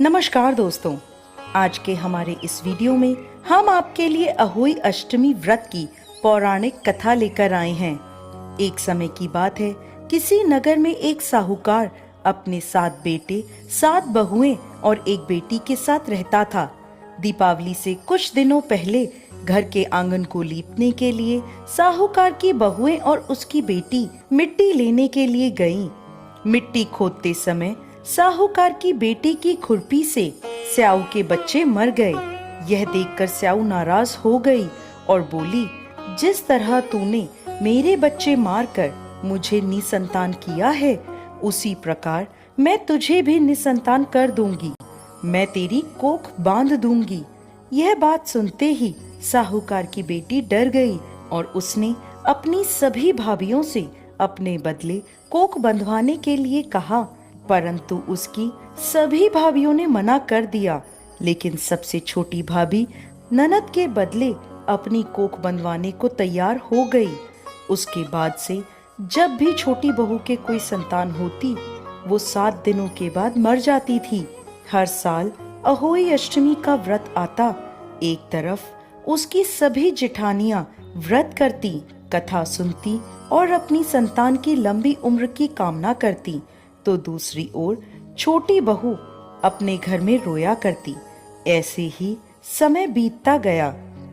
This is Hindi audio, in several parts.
नमस्कार दोस्तों, आज के हमारे इस वीडियो में हम आपके लिए अहोई अष्टमी व्रत की पौराणिक कथा लेकर आए हैं। एक समय की बात है, किसी नगर में एक साहूकार अपने 7 बेटे, 7 बहुएं और एक बेटी के साथ रहता था। दीपावली से कुछ दिनों पहले घर के आंगन को लीपने के लिए साहूकार की बहुएं और उसकी बेटी मिट्टी लेने के लिए गईं। मिट्टी खोदते समय साहूकार की बेटी की खुरपी से स्याऊ के बच्चे मर गए। यह देखकर स्याऊ नाराज हो गई और बोली, जिस तरह तूने मेरे बच्चे मारकर मुझे निसंतान किया है, उसी प्रकार मैं तुझे भी निसंतान कर दूंगी। मैं तेरी कोख बांध दूंगी। यह बात सुनते ही साहूकार की बेटी डर गई और उसने अपनी सभी भाभियों से अपने बदले कोख बंधवाने के लिए कहा, परंतु उसकी सभी भाभियों ने मना कर दिया। लेकिन सबसे छोटी भाभी ननद के बदले अपनी कोख बंधवाने को तैयार हो गई। उसके बाद से जब भी छोटी बहू के कोई संतान होती, वो 7 दिनों के बाद मर जाती थी। हर साल अहोई अष्टमी का व्रत आता। एक तरफ उसकी सभी जेठानियां व्रत करती, कथा सुनती और अपनी संतान की लंबी उम्र की कामना करती, तो दूसरी ओर छोटी बहू अपने घर में रोया करती। ऐसे ही समय बीतता गया।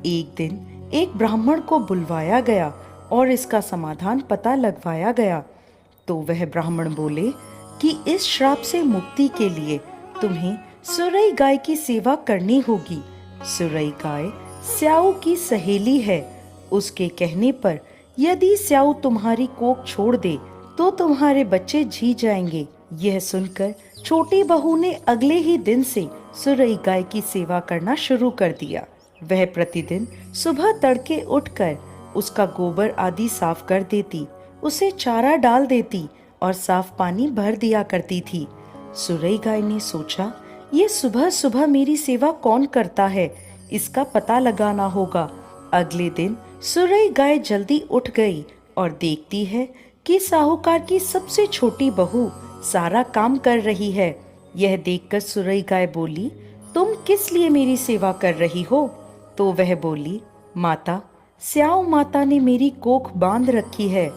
एक दिन एक ब्राह्मण को बुलवाया गया और इसका समाधान पता लगवाया गया। तो वह ब्राह्मण बोले कि इस श्राप से मुक्ति के लिए तुम्हें सुरई गाय की सेवा करनी होगी। सुरई गाय स्याऊ की सहेली है। उसके कहने पर यदि स्याऊ तुम्हारी कोख छोड़ दे तो तुम्हारे बच्चे जी जाएंगे। यह सुनकर छोटी बहू ने अगले ही दिन से सुरई गाय की सेवा करना शुरू कर दिया। वह प्रतिदिन सुबह तड़के उठकर उसका गोबर आदि साफ कर देती, उसे चारा डाल देती और साफ पानी भर दिया करती थी। सुरई गाय ने सोचा, ये सुबह सुबह मेरी सेवा कौन करता है, इसका पता लगाना होगा। अगले दिन सुरई गाय जल्दी उठ गई और देखती है कि साहूकार की सबसे छोटी बहू सारा काम कर रही है। यह देखकर सुरई गाय बोली, तुम किस लिए मेरी सेवा कर रही हो? तो वह बोली, माता, स्याऊ माता ने मेरी कोख बांध रखी है,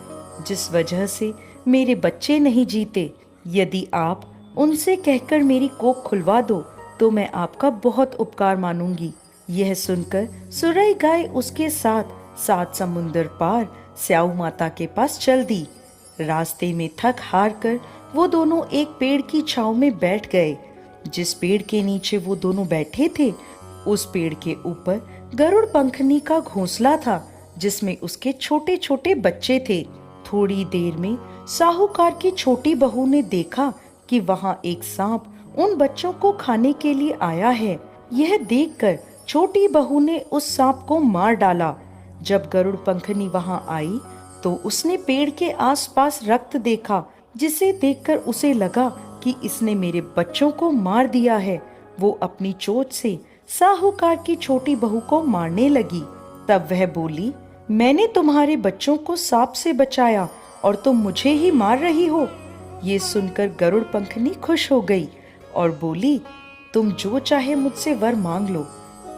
जिस वजह से मेरे बच्चे नहीं जीते। यदि आप उनसे कहकर मेरी कोख खुलवा दो तो मैं आपका बहुत उपकार मानूंगी। यह सुनकर सुरई गाय उसके साथ 7 समुंदर पार स्याऊ माता के पास चल दी। रास्ते में थक हार कर वो दोनों एक पेड़ की छांव में बैठ गए। जिस पेड़ के नीचे वो दोनों बैठे थे, उस पेड़ के ऊपर गरुड़ पंखनी का घोंसला था, जिसमें उसके छोटे छोटे बच्चे थे। थोड़ी देर में साहूकार की छोटी बहू ने देखा कि वहां एक सांप उन बच्चों को खाने के लिए आया है। यह देखकर छोटी बहू ने उस सांप को मार डाला। जब गरुड़ पंखनी वहां आई तो उसने पेड़ के आसपास रक्त देखा, जिसे देखकर उसे लगा कि इसने मेरे बच्चों को मार दिया है। वो अपनी चोट से साहूकार की छोटी बहू को मारने लगी। तब वह बोली, मैंने तुम्हारे बच्चों को सांप से बचाया और तुम मुझे ही मार रही हो। ये सुनकर गरुड़ पंखनी खुश हो गई और बोली, तुम जो चाहे मुझसे वर मांग लो।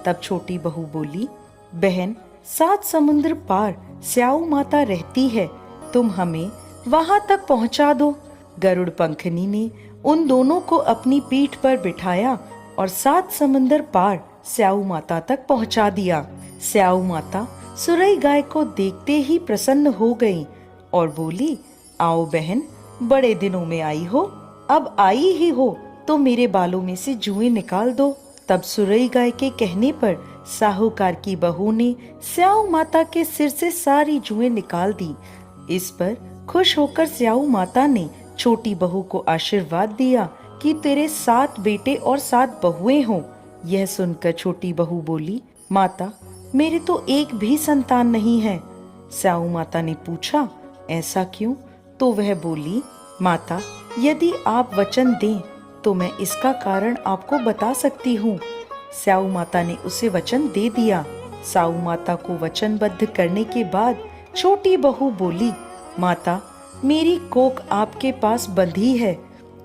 तब छोटी बहू बोली, बहन, 7 समुद्र पार स्याऊ माता रहती है, तुम हमें वहां तक पहुंचा दो। गरुड़ पंखनी ने उन दोनों को अपनी पीठ पर बिठाया और 7 समुंदर पार स्याऊ माता तक पहुंचा दिया। स्याऊ माता सुरई गाय को देखते ही प्रसन्न हो गई और बोली, आओ बहन, बड़े दिनों में आई हो, अब आई ही हो तो मेरे बालों में से जुएं निकाल दो। तब सुरई गाय के कहने पर साहूकार की बहू ने स्याऊ माता के सिर से सारी जुएं निकाल दी। इस पर खुश होकर स्याऊ माता ने छोटी बहू को आशीर्वाद दिया कि तेरे 7 बेटे और 7 बहुएं हों। यह सुनकर छोटी बहू बोली, माता, मेरे तो एक भी संतान नहीं है। स्याऊ माता ने पूछा, ऐसा क्यों? तो वह बोली, माता, यदि आप वचन दें तो मैं इसका कारण आपको बता सकती हूँ। स्याऊ माता ने उसे वचन दे दिया। स्याऊ माता को वचनबद्ध करने के बाद छोटी बहू बोली, माता, मेरी कोख आपके पास बंधी है,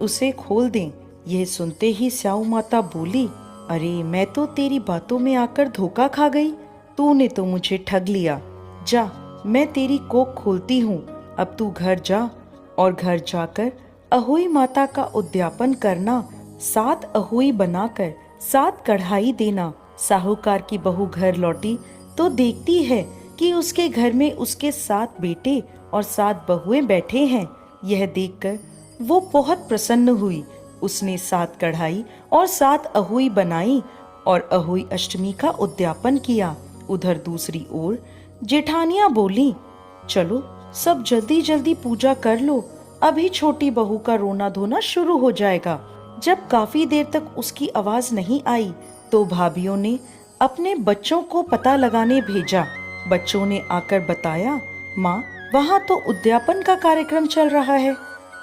उसे खोल दें। यह सुनते ही स्याऊ माता बोली, अरे मैं तो तेरी बातों में आकर धोखा खा गई। तूने तो मुझे ठग लिया। जा, मैं तेरी कोख खोलती हूँ। अब तू घर जा और घर जाकर अहोई माता का उद्यापन करना। 7 अहोई बनाकर 7 कढ़ाई देना। साहूकार की बहू घर लौटी तो देखती है कि उसके घर में उसके 7 बेटे और 7 बहुएं बैठे हैं। यह देखकर वो बहुत प्रसन्न हुई। उसने 7 कढ़ाई और 7 अहोई बनाई और अहोई अष्टमी का उद्यापन किया। उधर दूसरी ओर जेठानियां बोली, चलो सब जल्दी जल्दी पूजा कर लो, अभी छोटी बहू का रोना धोना शुरू हो जाएगा। जब काफी देर तक उसकी आवाज नहीं आई तो भाभीियों ने अपने बच्चों को पता लगाने भेजा। बच्चों ने आकर बताया, माँ वहाँ तो उद्यापन का कार्यक्रम चल रहा है।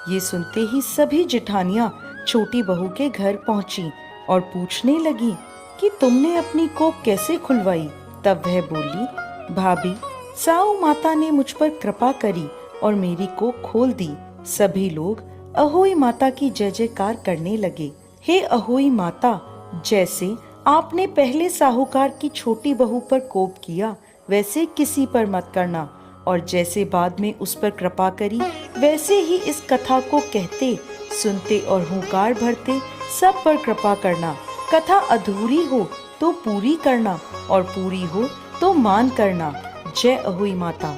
ये सुनते ही सभी जेठानियां छोटी बहू के घर पहुंची और पूछने लगी कि तुमने अपनी कोख कैसे खुलवाई। तब वह बोली, भाभी साऊ माता ने मुझ पर कृपा करी और मेरी कोख खोल दी। सभी लोग अहोई माता की जय जयकार करने लगे। हे अहोई माता, जैसे आपने पहले साहूकार की छोटी बहू पर कोप किया वैसे किसी पर मत करना, और जैसे बाद में उस पर कृपा करी वैसे ही इस कथा को कहते, सुनते और हुंकार भरते सब पर कृपा करना। कथा अधूरी हो तो पूरी करना और पूरी हो तो मान करना। जय अहोई माता।